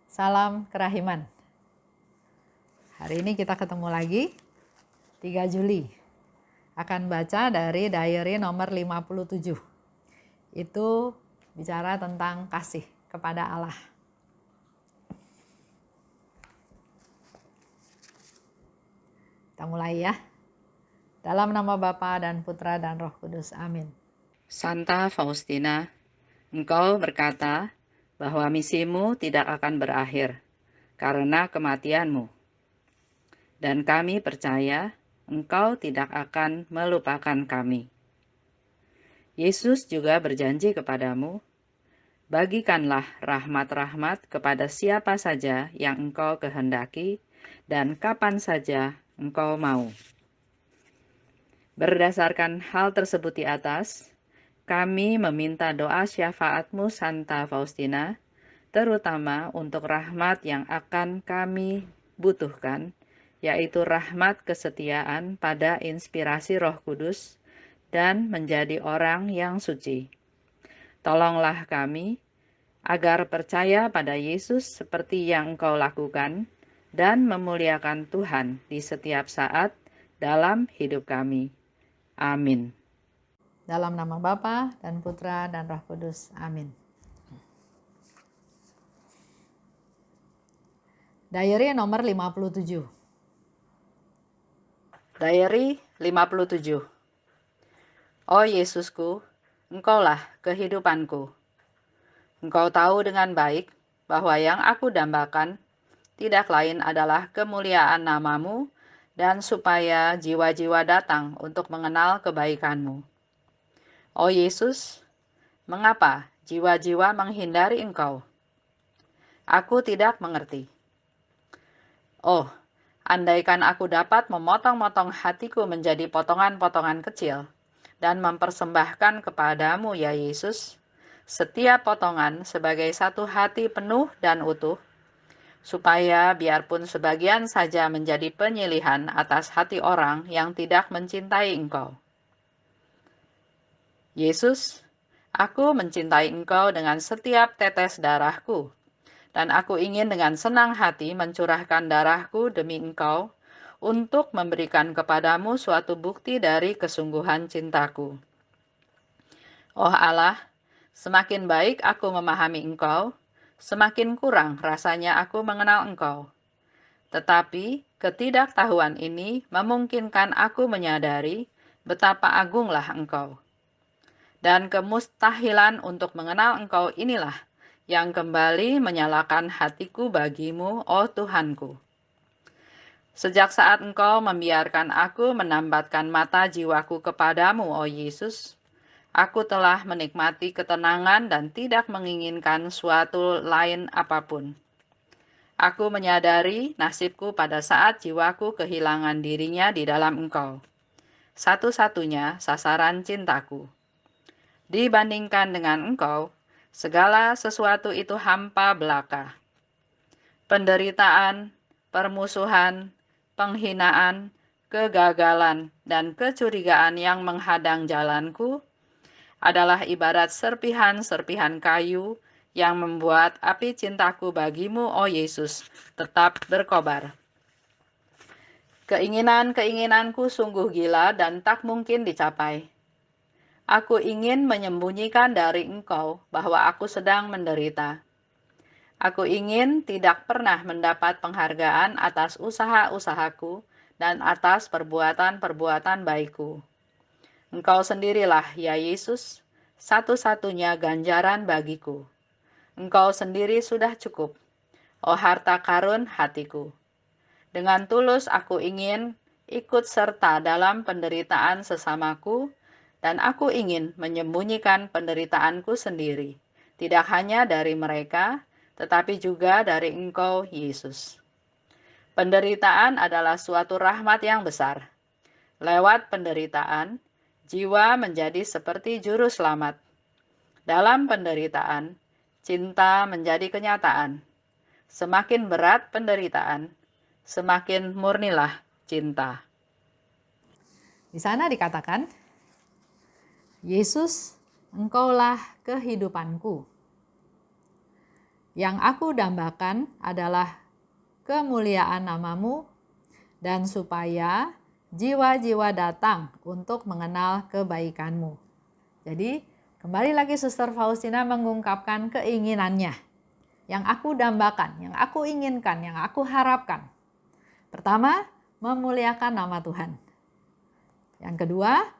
Salam kerahiman. Hari ini kita ketemu lagi 3 Juli. Akan baca dari diary nomor 57. Itu bicara tentang kasih kepada Allah. Kita mulai ya. Dalam nama Bapa dan Putra dan Roh Kudus. Amin. Santa Faustina, engkau berkata bahwa misimu tidak akan berakhir karena kematianmu. Dan kami percaya engkau tidak akan melupakan kami. Yesus juga berjanji kepadamu, bagikanlah rahmat-rahmat kepada siapa saja yang engkau kehendaki dan kapan saja engkau mau. Berdasarkan hal tersebut di atas, kami meminta doa syafaatmu Santa Faustina, terutama untuk rahmat yang akan kami butuhkan, yaitu rahmat kesetiaan pada inspirasi Roh Kudus dan menjadi orang yang suci. Tolonglah kami agar percaya pada Yesus seperti yang Engkau lakukan dan memuliakan Tuhan di setiap saat dalam hidup kami. Amin. Dalam nama Bapa dan Putra dan Roh Kudus. Amin. Diary nomor 57. Diary 57. Oh Yesusku, Engkaulah kehidupanku. Engkau tahu dengan baik bahwa yang aku dambakan tidak lain adalah kemuliaan namamu dan supaya jiwa-jiwa datang untuk mengenal kebaikanmu. Oh Yesus, mengapa jiwa-jiwa menghindari Engkau? Aku tidak mengerti. Oh, andaikan aku dapat memotong-motong hatiku menjadi potongan-potongan kecil dan mempersembahkan kepadamu ya Yesus, setiap potongan sebagai satu hati penuh dan utuh, supaya biarpun sebagian saja menjadi penyilihan atas hati orang yang tidak mencintai Engkau. Yesus, aku mencintai Engkau dengan setiap tetes darahku, dan aku ingin dengan senang hati mencurahkan darahku demi Engkau untuk memberikan kepadamu suatu bukti dari kesungguhan cintaku. Oh Allah, semakin baik aku memahami Engkau, semakin kurang rasanya aku mengenal Engkau. Tetapi ketidaktahuan ini memungkinkan aku menyadari betapa agunglah Engkau. Dan kemustahilan untuk mengenal Engkau inilah yang kembali menyalakan hatiku bagimu, oh Tuhanku. Sejak saat Engkau membiarkan aku menambatkan mata jiwaku kepadamu, oh Yesus, aku telah menikmati ketenangan dan tidak menginginkan suatu lain apapun. Aku menyadari nasibku pada saat jiwaku kehilangan dirinya di dalam Engkau. Satu-satunya sasaran cintaku. Dibandingkan dengan Engkau, segala sesuatu itu hampa belaka. Penderitaan, permusuhan, penghinaan, kegagalan, dan kecurigaan yang menghadang jalanku adalah ibarat serpihan-serpihan kayu yang membuat api cintaku bagimu, oh Yesus, tetap berkobar. Keinginan-keinginanku sungguh gila dan tak mungkin dicapai. Aku ingin menyembunyikan dari Engkau bahwa aku sedang menderita. Aku ingin tidak pernah mendapat penghargaan atas usaha-usahaku dan atas perbuatan-perbuatan baikku. Engkau sendirilah, ya Yesus, satu-satunya ganjaran bagiku. Engkau sendiri sudah cukup, oh harta karun hatiku. Dengan tulus aku ingin ikut serta dalam penderitaan sesamaku, dan aku ingin menyembunyikan penderitaanku sendiri, tidak hanya dari mereka, tetapi juga dari Engkau, Yesus. Penderitaan adalah suatu rahmat yang besar. Lewat penderitaan, jiwa menjadi seperti juru selamat. Dalam penderitaan, cinta menjadi kenyataan. Semakin berat penderitaan, semakin murnilah cinta. Di sana dikatakan, Yesus, Engkaulah kehidupanku. Yang aku dambakan adalah kemuliaan namamu, dan supaya jiwa-jiwa datang untuk mengenal kebaikanmu. Jadi kembali lagi Suster Faustina mengungkapkan keinginannya. Yang aku dambakan, yang aku inginkan, yang aku harapkan. Pertama, memuliakan nama Tuhan. Yang kedua,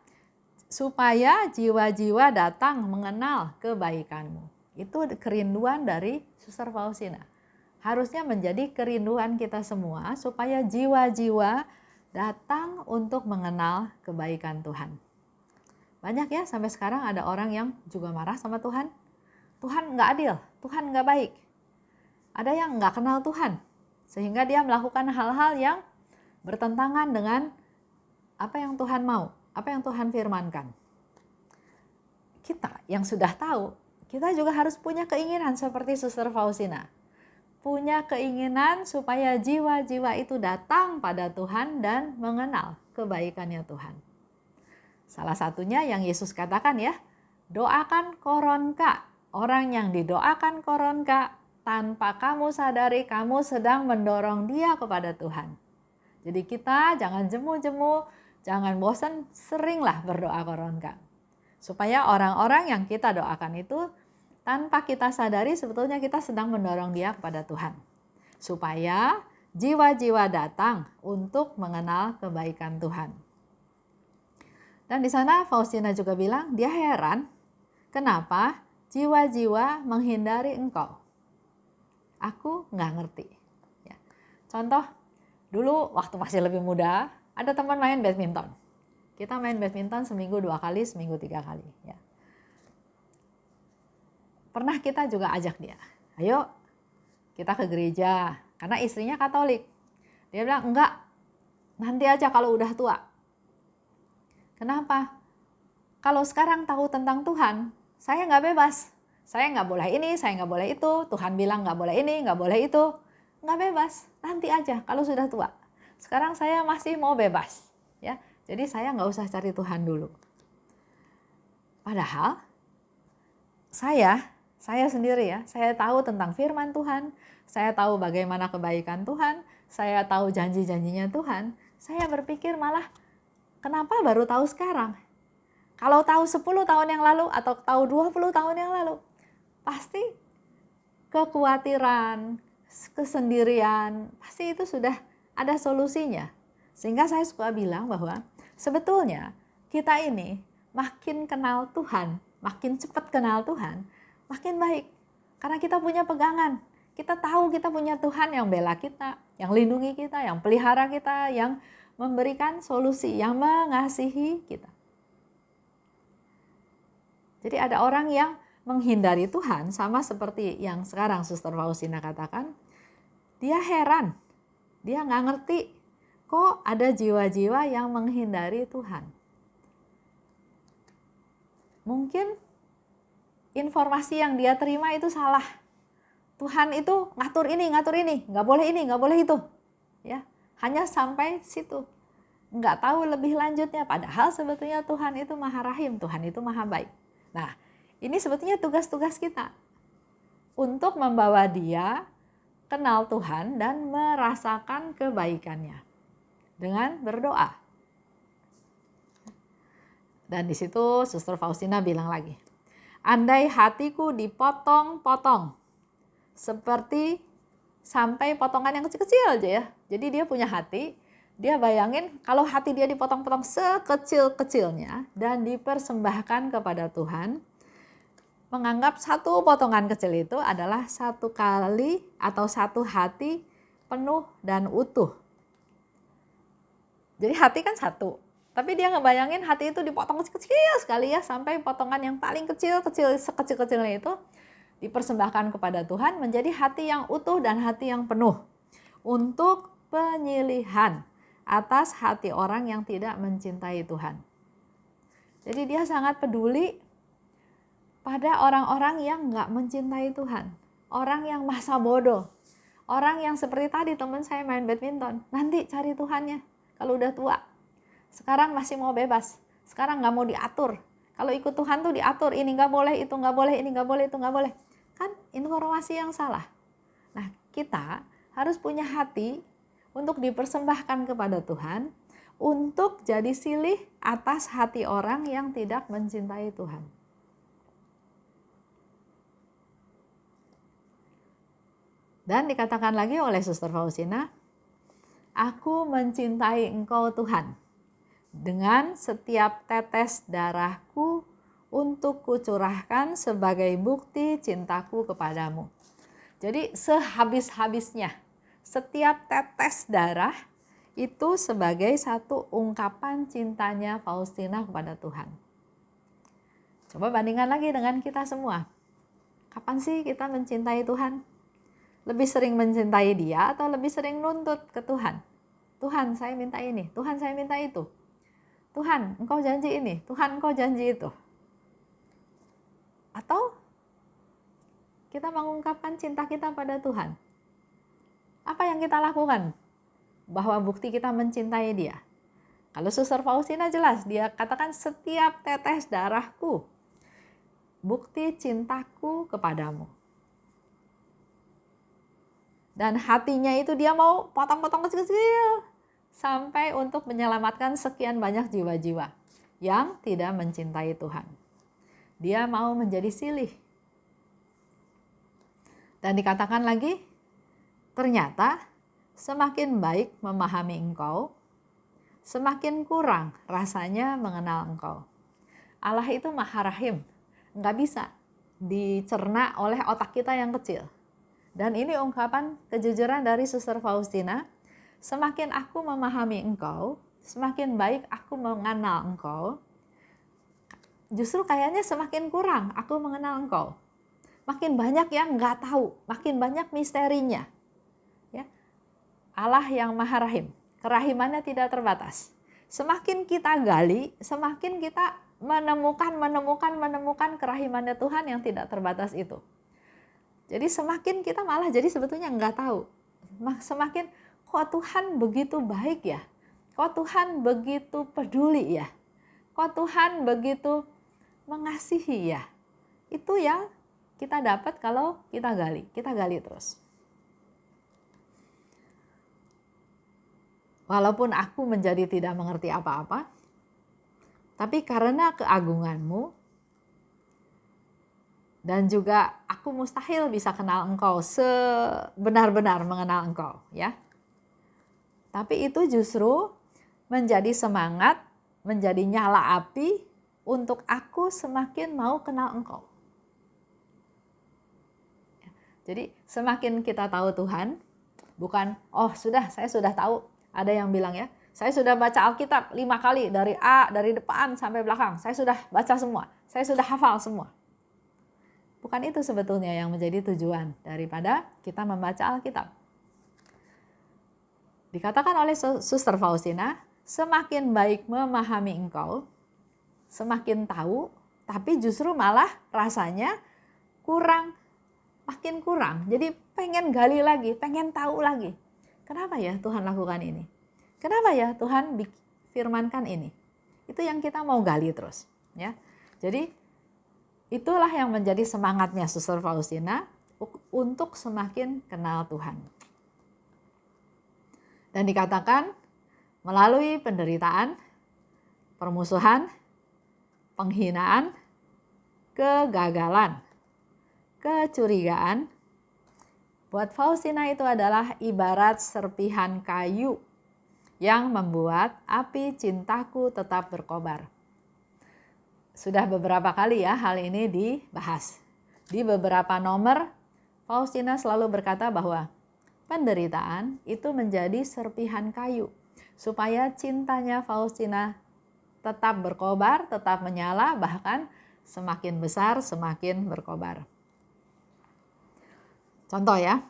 supaya jiwa-jiwa datang mengenal kebaikanmu. Itu kerinduan dari Suster Faustina. Harusnya menjadi kerinduan kita semua supaya jiwa-jiwa datang untuk mengenal kebaikan Tuhan. Banyak ya sampai sekarang ada orang yang juga marah sama Tuhan. Tuhan nggak adil, Tuhan nggak baik. Ada yang nggak kenal Tuhan, sehingga dia melakukan hal-hal yang bertentangan dengan apa yang Tuhan mau, apa yang Tuhan firmankan. Kita yang sudah tahu, kita juga harus punya keinginan seperti Suster Faustina. Punya keinginan supaya jiwa-jiwa itu datang pada Tuhan dan mengenal kebaikannya Tuhan. Salah satunya yang Yesus katakan ya, doakan koronka. Orang yang didoakan koronka, tanpa kamu sadari kamu sedang mendorong dia kepada Tuhan. Jadi kita jangan jemu-jemu, jangan bosan, seringlah berdoa koronka. Supaya orang-orang yang kita doakan itu tanpa kita sadari sebetulnya kita sedang mendorong dia kepada Tuhan. Supaya jiwa-jiwa datang untuk mengenal kebaikan Tuhan. Dan di sana Faustina juga bilang dia heran kenapa jiwa-jiwa menghindari engkau. Aku nggak ngerti. Ya. Contoh, dulu waktu masih lebih muda ada teman main badminton. Kita main badminton seminggu 2 kali, seminggu 3 kali. Ya. Pernah kita juga ajak dia, ayo kita ke gereja, karena istrinya Katolik. Dia bilang, enggak, nanti aja kalau udah tua. Kenapa? Kalau sekarang tahu tentang Tuhan, saya nggak bebas. Saya nggak boleh ini, saya nggak boleh itu. Tuhan bilang nggak boleh ini, nggak boleh itu. Nggak bebas, nanti aja kalau sudah tua. Sekarang saya masih mau bebas. Ya, jadi saya nggak usah cari Tuhan dulu. Padahal saya sendiri ya, saya tahu tentang firman Tuhan, saya tahu bagaimana kebaikan Tuhan, saya tahu janji-janjinya Tuhan. Saya berpikir malah, kenapa baru tahu sekarang? Kalau tahu 10 tahun yang lalu atau tahu 20 tahun yang lalu, pasti kekhawatiran, kesendirian, pasti itu sudah ada solusinya. Sehingga saya suka bilang bahwa sebetulnya kita ini makin kenal Tuhan, makin cepat kenal Tuhan, makin baik. Karena kita punya pegangan. Kita tahu kita punya Tuhan yang bela kita, yang lindungi kita, yang pelihara kita, yang memberikan solusi, yang mengasihi kita. Jadi ada orang yang menghindari Tuhan, sama seperti yang sekarang Suster Faustina katakan, dia heran, dia nggak ngerti kok ada jiwa-jiwa yang menghindari Tuhan. Mungkin informasi yang dia terima itu salah. Tuhan itu ngatur ini, nggak boleh ini, nggak boleh itu. Ya, hanya sampai situ. Nggak tahu lebih lanjutnya, padahal sebetulnya Tuhan itu Maha Rahim, Tuhan itu Maha Baik. Nah, ini sebetulnya tugas-tugas kita untuk membawa dia kenal Tuhan dan merasakan kebaikannya dengan berdoa. Dan di situ Suster Faustina bilang lagi, andai hatiku dipotong-potong seperti sampai potongan yang kecil-kecil aja ya. Jadi dia punya hati, dia bayangin kalau hati dia dipotong-potong sekecil-kecilnya dan dipersembahkan kepada Tuhan, menganggap satu potongan kecil itu adalah satu kali atau satu hati penuh dan utuh. Jadi hati kan satu, tapi dia ngebayangin hati itu dipotong kecil-kecil sekali ya, sampai potongan yang paling kecil-kecil, sekecil-kecilnya itu dipersembahkan kepada Tuhan menjadi hati yang utuh dan hati yang penuh untuk penyilihan atas hati orang yang tidak mencintai Tuhan. Jadi dia sangat peduli pada orang-orang yang nggak mencintai Tuhan, orang yang masa bodoh, orang yang seperti tadi teman saya main badminton, nanti cari Tuhannya kalau udah tua. Sekarang masih mau bebas, sekarang nggak mau diatur. Kalau ikut Tuhan tuh diatur, ini nggak boleh, itu nggak boleh, ini nggak boleh, itu nggak boleh. Kan informasi yang salah. Nah, kita harus punya hati untuk dipersembahkan kepada Tuhan, untuk jadi silih atas hati orang yang tidak mencintai Tuhan. Dan dikatakan lagi oleh Suster Faustina, aku mencintai engkau Tuhan, dengan setiap tetes darahku untuk kucurahkan sebagai bukti cintaku kepadamu. Jadi sehabis-habisnya, setiap tetes darah itu sebagai satu ungkapan cintanya Faustina kepada Tuhan. Coba bandingkan lagi dengan kita semua. Kapan sih kita mencintai Tuhan? Lebih sering mencintai Dia atau lebih sering nuntut ke Tuhan? Tuhan, saya minta ini. Tuhan, saya minta itu. Tuhan, engkau janji ini. Tuhan, engkau janji itu. Atau kita mengungkapkan cinta kita pada Tuhan. Apa yang kita lakukan? Bahwa bukti kita mencintai Dia. Kalau Suster Faustina jelas, dia katakan setiap tetes darahku, bukti cintaku kepadamu. Dan hatinya itu dia mau potong-potong kecil-kecil sampai untuk menyelamatkan sekian banyak jiwa-jiwa yang tidak mencintai Tuhan. Dia mau menjadi silih. Dan dikatakan lagi, ternyata semakin baik memahami engkau, semakin kurang rasanya mengenal engkau. Allah itu Maha Rahim, nggak bisa dicerna oleh otak kita yang kecil. Dan ini ungkapan kejujuran dari Suster Faustina, semakin aku memahami engkau, semakin baik aku mengenal engkau, justru kayaknya semakin kurang aku mengenal engkau. Makin banyak yang nggak tahu, makin banyak misterinya. Ya. Allah yang Maha Rahim, kerahimannya tidak terbatas. Semakin kita gali, semakin kita menemukan kerahimannya Tuhan yang tidak terbatas itu. Jadi semakin kita malah jadi sebetulnya nggak tahu. Semakin kok Tuhan begitu baik ya? Kok Tuhan begitu peduli ya? Kok Tuhan begitu mengasihi ya? Itu yang kita dapat kalau kita gali terus. Walaupun aku menjadi tidak mengerti apa-apa, tapi karena keagunganmu, dan juga aku mustahil bisa kenal engkau sebenar-benar mengenal engkau, ya. Tapi itu justru menjadi semangat, menjadi nyala api untuk aku semakin mau kenal engkau. Jadi semakin kita tahu Tuhan, bukan, oh sudah, saya sudah tahu. Ada yang bilang ya, saya sudah baca Alkitab 5 kali, dari A, dari depan sampai belakang. Saya sudah baca semua, saya sudah hafal semua. Bukan itu sebetulnya yang menjadi tujuan daripada kita membaca Alkitab. Dikatakan oleh Suster Faustina, semakin baik memahami engkau, semakin tahu, tapi justru malah rasanya makin kurang. Jadi pengen gali lagi, pengen tahu lagi. Kenapa ya Tuhan lakukan ini? Kenapa ya Tuhan firmankan ini? Itu yang kita mau gali terus, ya. Jadi itulah yang menjadi semangatnya Suster Faustina untuk semakin kenal Tuhan. Dan dikatakan melalui penderitaan, permusuhan, penghinaan, kegagalan, kecurigaan, buat Faustina itu adalah ibarat serpihan kayu yang membuat api cintaku tetap berkobar. Sudah beberapa kali ya hal ini dibahas. Di beberapa nomor, Faustina selalu berkata bahwa penderitaan itu menjadi serpihan kayu supaya cintanya Faustina tetap berkobar, tetap menyala, bahkan semakin besar, semakin berkobar. Contoh ya,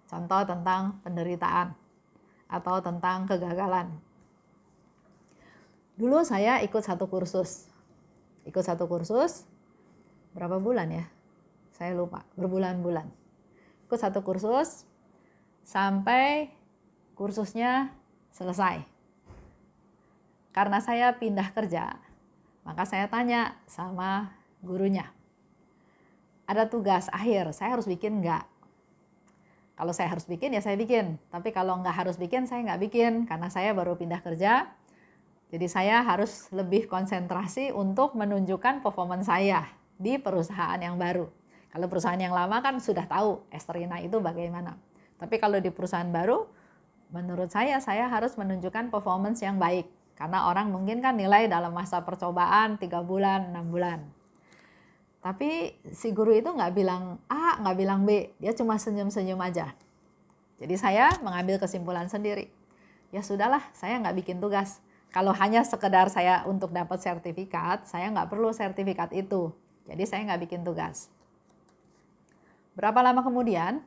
contoh tentang penderitaan atau tentang kegagalan. Dulu saya ikut satu kursus, berapa bulan ya? Saya lupa, berbulan-bulan. Ikut satu kursus sampai kursusnya selesai. Karena saya pindah kerja, maka saya tanya sama gurunya, ada tugas akhir, saya harus bikin nggak? Kalau saya harus bikin, ya saya bikin. Tapi kalau nggak harus bikin, saya nggak bikin. Karena saya baru pindah kerja, jadi saya harus lebih konsentrasi untuk menunjukkan performance saya di perusahaan yang baru. Kalau perusahaan yang lama kan sudah tahu Esterina itu bagaimana. Tapi kalau di perusahaan baru, menurut saya harus menunjukkan performance yang baik. Karena orang mungkin kan nilai dalam masa percobaan 3 bulan, 6 bulan. Tapi si guru itu nggak bilang A, nggak bilang B. Dia cuma senyum-senyum aja. Jadi saya mengambil kesimpulan sendiri. Ya sudahlah, saya nggak bikin tugas. Kalau hanya sekedar saya untuk dapat sertifikat, saya nggak perlu sertifikat itu. Jadi saya nggak bikin tugas. Berapa lama kemudian,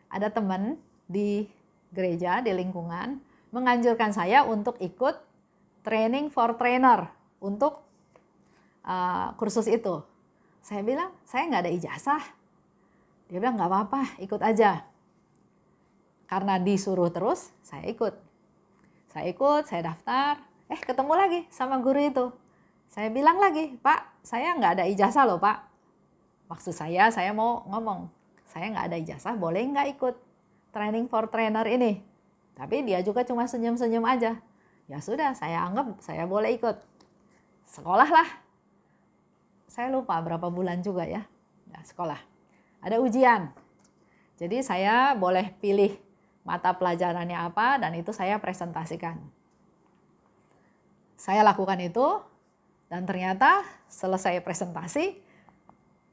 ada teman di gereja, di lingkungan, menganjurkan saya untuk ikut training for trainer untuk kursus itu. Saya bilang, saya nggak ada ijazah. Dia bilang, nggak apa-apa, ikut aja. Karena disuruh terus, saya ikut. Saya daftar, ketemu lagi sama guru itu. Saya bilang lagi, Pak, saya nggak ada ijazah loh, Pak. Maksud saya mau ngomong, saya nggak ada ijazah, boleh nggak ikut training for trainer ini? Tapi dia juga cuma senyum-senyum aja. Ya sudah, saya anggap saya boleh ikut. Sekolah lah. Saya lupa berapa bulan juga ya. Nah, sekolah. Ada ujian. Jadi saya boleh pilih mata pelajarannya apa dan itu saya presentasikan. Saya lakukan itu dan ternyata selesai presentasi,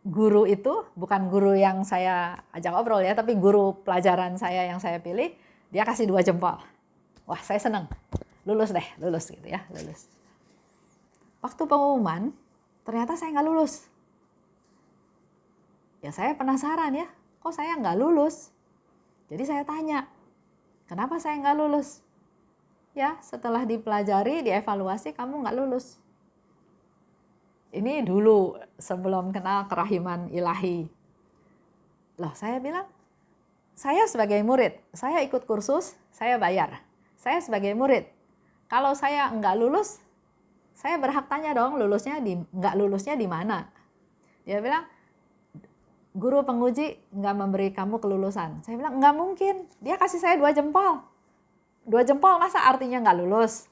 guru itu, bukan guru yang saya ajak ngobrol ya, tapi guru pelajaran saya yang saya pilih, dia kasih 2 jempol. Wah, saya senang. Lulus gitu ya, lulus. Waktu pengumuman, ternyata saya nggak lulus. Ya saya penasaran ya, kok saya nggak lulus? Jadi saya tanya, kenapa saya nggak lulus? Ya, setelah dipelajari, dievaluasi, kamu nggak lulus. Ini dulu sebelum kenal kerahiman ilahi. Loh, saya bilang, saya sebagai murid, saya ikut kursus, saya bayar. Saya sebagai murid, kalau saya nggak lulus, saya berhak tanya dong, nggak lulusnya di mana? Dia bilang, guru penguji nggak memberi kamu kelulusan. Saya bilang, nggak mungkin, dia kasih saya 2 jempol. 2 jempol masa artinya nggak lulus?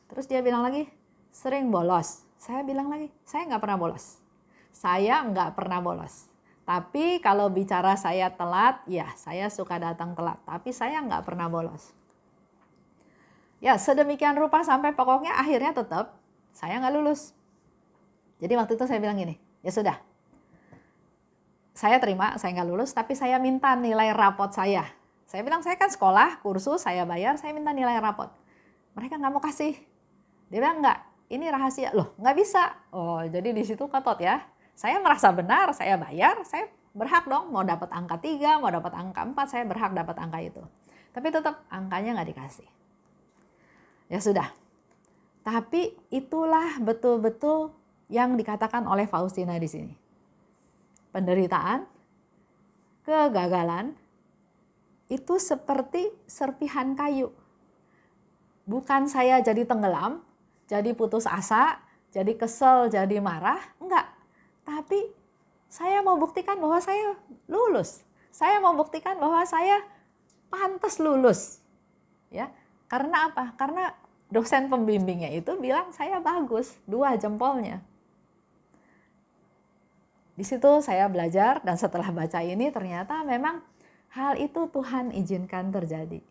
Terus dia bilang lagi, sering bolos. Saya bilang lagi, saya nggak pernah bolos. Saya nggak pernah bolos. Tapi kalau bicara saya telat, ya saya suka datang telat. Tapi saya nggak pernah bolos. Ya sedemikian rupa sampai pokoknya akhirnya tetap saya nggak lulus. Jadi waktu itu saya bilang gini, ya sudah. Saya terima, saya nggak lulus, tapi saya minta nilai rapot saya. Saya bilang, saya kan sekolah, kursus, saya bayar, saya minta nilai rapot. Mereka nggak mau kasih. Dia bilang, nggak, ini rahasia. Loh, nggak bisa. Oh, jadi di situ ketot ya. Saya merasa benar, saya bayar, saya berhak dong. Mau dapat angka 3, mau dapat angka 4, saya berhak dapat angka itu. Tapi tetap angkanya nggak dikasih. Ya sudah. Tapi itulah betul-betul yang dikatakan oleh Faustina di sini. Penderitaan, kegagalan, itu seperti serpihan kayu. Bukan saya jadi tenggelam, jadi putus asa, jadi kesel, jadi marah, enggak. Tapi saya mau buktikan bahwa saya lulus. Saya mau buktikan bahwa saya pantas lulus. Ya, karena apa? Karena dosen pembimbingnya itu bilang saya bagus, 2 jempolnya. Di situ saya belajar dan setelah baca ini ternyata memang hal itu Tuhan izinkan terjadi.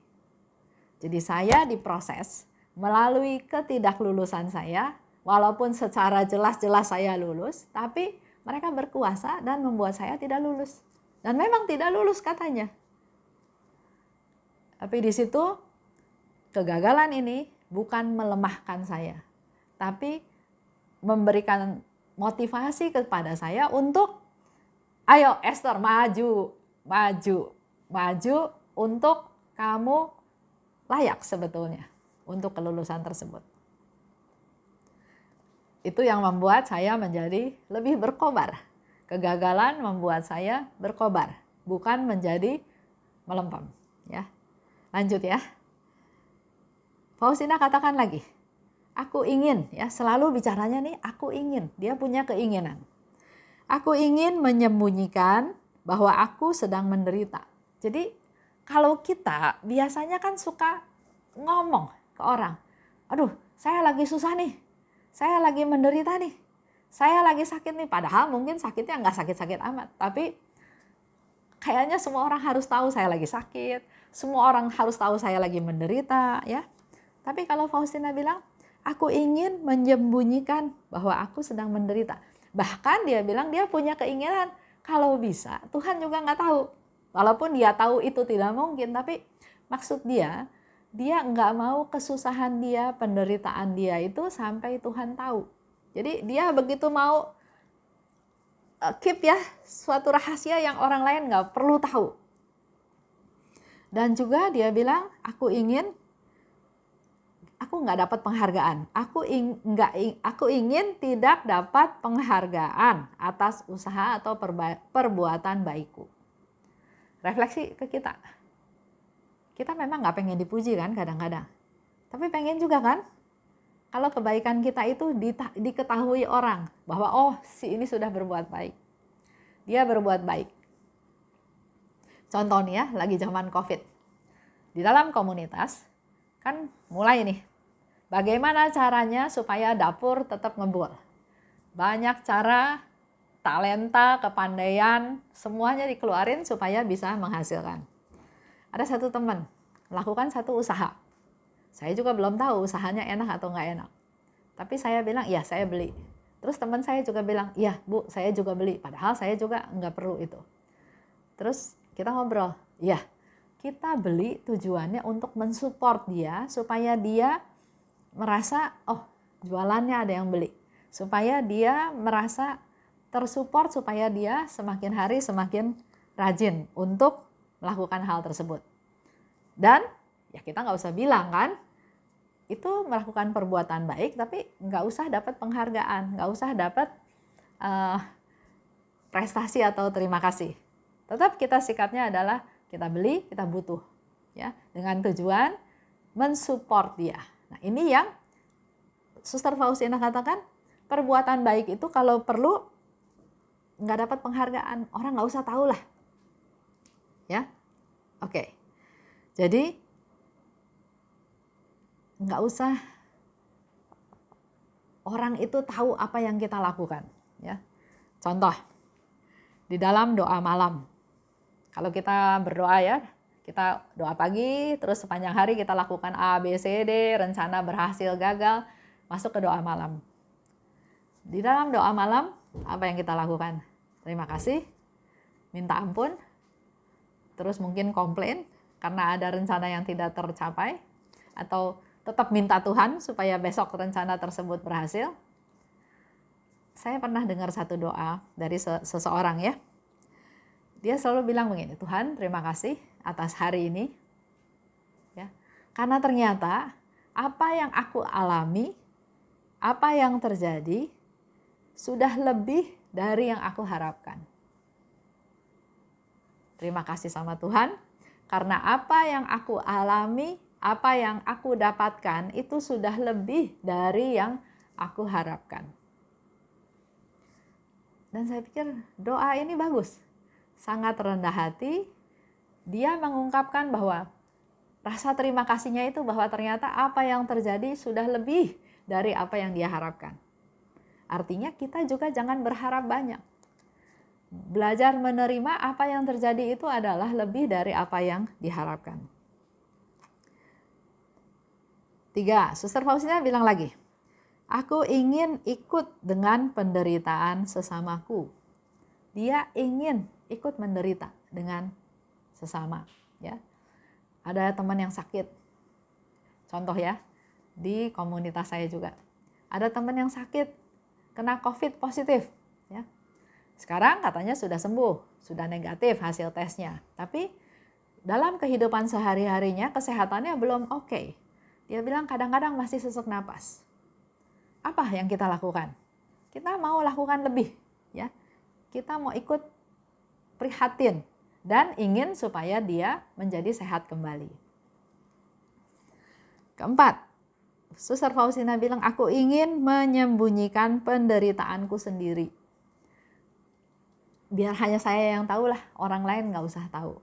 Jadi saya diproses melalui ketidaklulusan saya, walaupun secara jelas-jelas saya lulus, tapi mereka berkuasa dan membuat saya tidak lulus. Dan memang tidak lulus katanya. Tapi di situ kegagalan ini bukan melemahkan saya, tapi memberikan motivasi kepada saya untuk ayo Esther maju untuk kamu layak sebetulnya untuk kelulusan tersebut. Itu yang membuat saya menjadi lebih berkobar. Kegagalan membuat saya berkobar, bukan menjadi melempem. Ya, lanjut ya. Faustina katakan lagi, aku ingin, ya selalu bicaranya nih, aku ingin. Dia punya keinginan. Aku ingin menyembunyikan bahwa aku sedang menderita. Jadi kalau kita biasanya kan suka ngomong ke orang, aduh saya lagi susah nih, saya lagi menderita nih, saya lagi sakit nih. Padahal mungkin sakitnya nggak sakit-sakit amat, tapi kayaknya semua orang harus tahu saya lagi sakit, semua orang harus tahu saya lagi menderita, ya. Tapi kalau Faustina bilang, aku ingin menyembunyikan bahwa aku sedang menderita. Bahkan dia bilang dia punya keinginan, kalau bisa Tuhan juga nggak tahu. Walaupun dia tahu itu tidak mungkin, tapi maksud dia nggak mau kesusahan dia, penderitaan dia itu sampai Tuhan tahu. Jadi dia begitu mau keep ya suatu rahasia yang orang lain nggak perlu tahu. Dan juga dia bilang, aku nggak dapat penghargaan. Aku ingin tidak dapat penghargaan atas usaha atau perbuatan baikku. Refleksi ke kita. Kita memang nggak pengen dipuji kan kadang-kadang. Tapi pengen juga kan kalau kebaikan kita itu diketahui orang bahwa oh si ini sudah berbuat baik. Dia berbuat baik. Contoh nih ya, lagi zaman COVID. Di dalam komunitas kan mulai nih. Bagaimana caranya supaya dapur tetap ngebul? Banyak cara, talenta, kepandaian, semuanya dikeluarin supaya bisa menghasilkan. Ada satu teman melakukan satu usaha. Saya juga belum tahu usahanya enak atau nggak enak. Tapi saya bilang, ya saya beli. Terus teman saya juga bilang, iya Bu, saya juga beli. Padahal saya juga nggak perlu itu. Terus kita ngobrol, ya kita beli tujuannya untuk mensupport dia supaya dia merasa oh jualannya ada yang beli, supaya dia merasa tersupport, supaya dia semakin hari semakin rajin untuk melakukan hal tersebut. Dan ya kita nggak usah bilang kan, itu melakukan perbuatan baik tapi nggak usah dapat penghargaan, nggak usah dapat prestasi atau terima kasih. Tetap kita sikapnya adalah kita beli, kita butuh, ya, dengan tujuan mensupport dia. Nah ini yang Suster Faustina katakan, perbuatan baik itu kalau perlu nggak dapat penghargaan, orang nggak usah tahu lah, ya, oke. Jadi nggak usah orang itu tahu apa yang kita lakukan, ya. Contoh di dalam doa malam, kalau kita berdoa ya, kita doa pagi, terus sepanjang hari kita lakukan A, B, C, D, rencana berhasil, gagal, masuk ke doa malam. Di dalam doa malam, apa yang kita lakukan? Terima kasih, minta ampun, terus mungkin komplain karena ada rencana yang tidak tercapai, atau tetap minta Tuhan supaya besok rencana tersebut berhasil. Saya pernah dengar satu doa dari seseorang ya. Dia selalu bilang begini, Tuhan terima kasih atas hari ini, ya, karena ternyata apa yang aku alami, apa yang terjadi sudah lebih dari yang aku harapkan. Terima kasih sama Tuhan, karena apa yang aku alami, apa yang aku dapatkan itu sudah lebih dari yang aku harapkan. Dan saya pikir doa ini bagus, sangat rendah hati. Dia mengungkapkan bahwa rasa terima kasihnya itu bahwa ternyata apa yang terjadi sudah lebih dari apa yang dia harapkan. Artinya kita juga jangan berharap banyak. Belajar menerima apa yang terjadi itu adalah lebih dari apa yang diharapkan. 3, Suster Faustina bilang lagi, aku ingin ikut dengan penderitaan sesamaku. Dia ingin ikut menderita dengan sesama, ya. Ada teman yang sakit. Contoh ya, di komunitas saya juga. Ada teman yang sakit, kena COVID positif, ya. Sekarang katanya sudah sembuh, sudah negatif hasil tesnya. Tapi dalam kehidupan sehari-harinya kesehatannya belum oke. Dia bilang kadang-kadang masih sesak napas. Apa yang kita lakukan? Kita mau lakukan lebih, ya. Kita mau ikut prihatin dan ingin supaya dia menjadi sehat kembali. 4, Suster Faustina bilang, aku ingin menyembunyikan penderitaanku sendiri. biar hanya saya yang tahu lah, orang lain nggak usah tahu.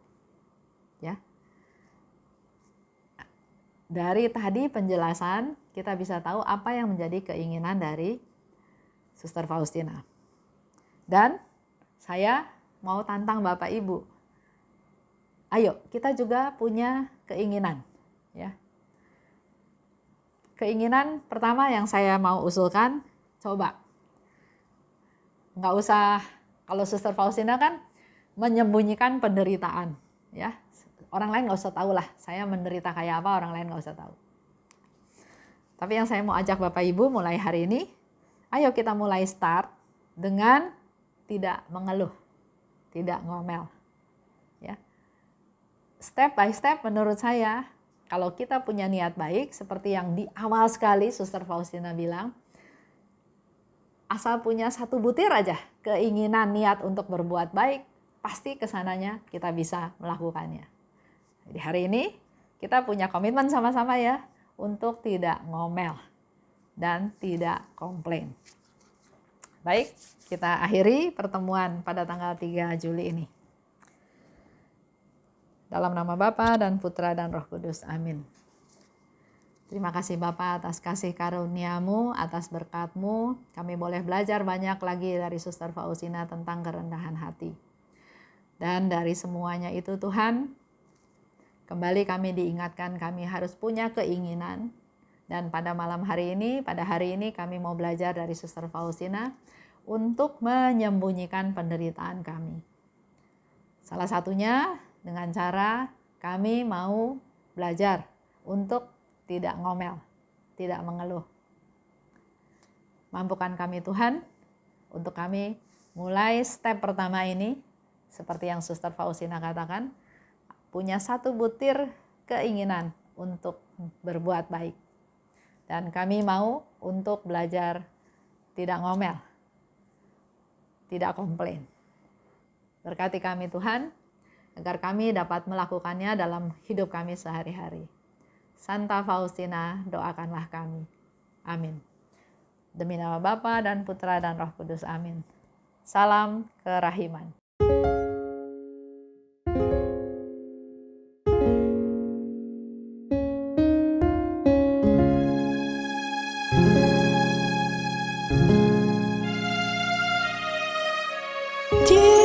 Ya. Dari tadi penjelasan kita bisa tahu apa yang menjadi keinginan dari Suster Faustina. Dan saya mau tantang Bapak Ibu. Ayo, kita juga punya keinginan, ya. Keinginan pertama yang saya mau usulkan, coba. Nggak usah, kalau Suster Faustina kan menyembunyikan penderitaan, ya. Orang lain nggak usah tahu lah, saya menderita kayak apa, orang lain nggak usah tahu. Tapi yang saya mau ajak Bapak Ibu mulai hari ini, ayo kita mulai start dengan tidak mengeluh, tidak ngomel. Ya. Step by step menurut saya, kalau kita punya niat baik, seperti yang di awal sekali Suster Faustina bilang, asal punya satu butir aja keinginan niat untuk berbuat baik, pasti kesananya kita bisa melakukannya. Jadi hari ini kita punya komitmen sama-sama ya, untuk tidak ngomel dan tidak komplain. Baik, kita akhiri pertemuan pada tanggal 3 Juli ini. Dalam nama Bapa dan Putra dan Roh Kudus. Amin. Terima kasih Bapa atas kasih karunia-Mu, atas berkat-Mu. Kami boleh belajar banyak lagi dari Suster Faustina tentang kerendahan hati. Dan dari semuanya itu Tuhan, kembali kami diingatkan kami harus punya keinginan. Dan pada malam hari ini, pada hari ini kami mau belajar dari Suster Faustina untuk menyembunyikan penderitaan kami. Salah satunya dengan cara kami mau belajar untuk tidak ngomel, tidak mengeluh. Mampukan kami Tuhan untuk kami mulai step pertama ini, seperti yang Suster Faustina katakan, punya satu butir keinginan untuk berbuat baik. Dan kami mau untuk belajar tidak ngomel, tidak komplain. Berkati kami Tuhan, agar kami dapat melakukannya dalam hidup kami sehari-hari. Santa Faustina, doakanlah kami. Amin. Demi nama Bapa dan Putra dan Roh Kudus. Amin. Salam kerahiman. Di